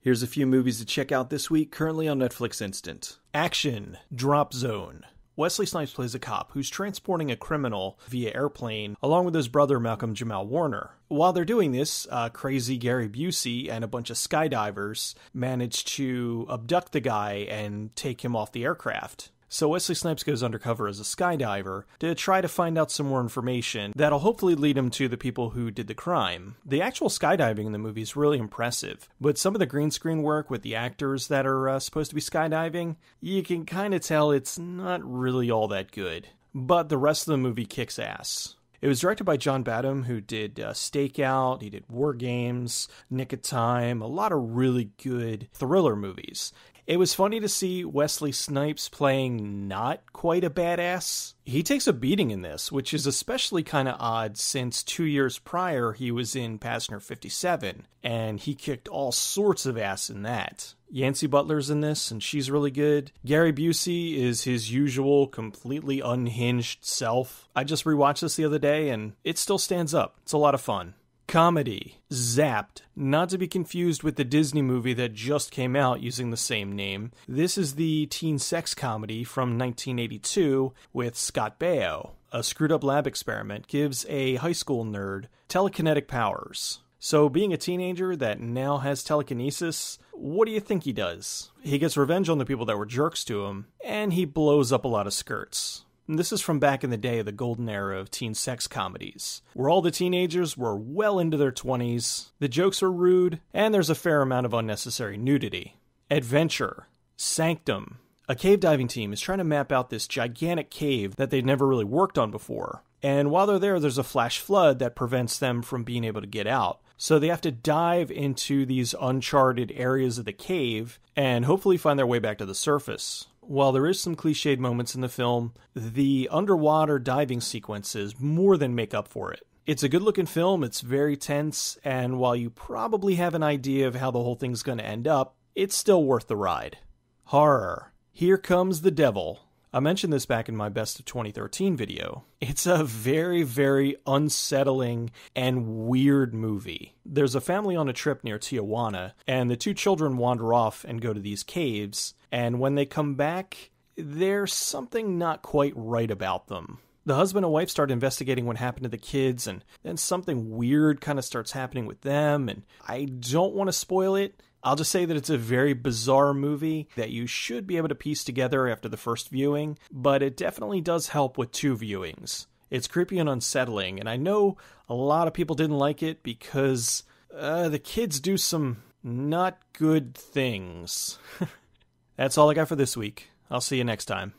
Here's a few movies to check out this week, currently on Netflix Instant. Action, Drop Zone. Wesley Snipes plays a cop who's transporting a criminal via airplane along with his brother Malcolm Jamal Warner. While they're doing this, crazy Gary Busey and a bunch of skydivers manage to abduct the guy and take him off the aircraft. So Wesley Snipes goes undercover as a skydiver to try to find out some more information that'll hopefully lead him to the people who did the crime. The actual skydiving in the movie is really impressive, but some of the green screen work with the actors that are supposed to be skydiving, you can kind of tell it's not really all that good. But the rest of the movie kicks ass. It was directed by John Badham, who did Stakeout, he did War Games, Nick of Time, a lot of really good thriller movies. It was funny to see Wesley Snipes playing not quite a badass. He takes a beating in this, which is especially kind of odd since 2 years prior he was in Passenger 57, and he kicked all sorts of ass in that. Yancey Butler's in this, and she's really good. Gary Busey is his usual, completely unhinged self. I just rewatched this the other day, and it still stands up. It's a lot of fun. Comedy, Zapped, not to be confused with the Disney movie that just came out using the same name. This is the teen sex comedy from 1982 with Scott Baio. A screwed up lab experiment gives a high school nerd telekinetic powers. So being a teenager that now has telekinesis, what do you think he does? He gets revenge on the people that were jerks to him, and he blows up a lot of skirts. This is from back in the day of the golden era of teen sex comedies, where all the teenagers were well into their 20s, the jokes are rude, and there's a fair amount of unnecessary nudity. Adventure, Sanctum. A cave diving team is trying to map out this gigantic cave that they'd never really worked on before. And while they're there, there's a flash flood that prevents them from being able to get out. So they have to dive into these uncharted areas of the cave and hopefully find their way back to the surface. While there is some cliched moments in the film, the underwater diving sequences more than make up for it. It's a good-looking film, it's very tense, and while you probably have an idea of how the whole thing's going to end up, it's still worth the ride. Horror. Here Comes the Devil. I mentioned this back in my Best of 2013 video. It's a very, very unsettling and weird movie. There's a family on a trip near Tijuana, and the two children wander off and go to these caves, and when they come back, there's something not quite right about them. The husband and wife start investigating what happened to the kids, and then something weird kind of starts happening with them, and I don't want to spoil it. I'll just say that it's a very bizarre movie that you should be able to piece together after the first viewing, but it definitely does help with 2 viewings. It's creepy and unsettling, and I know a lot of people didn't like it because the kids do some not good things. That's all I got for this week. I'll see you next time.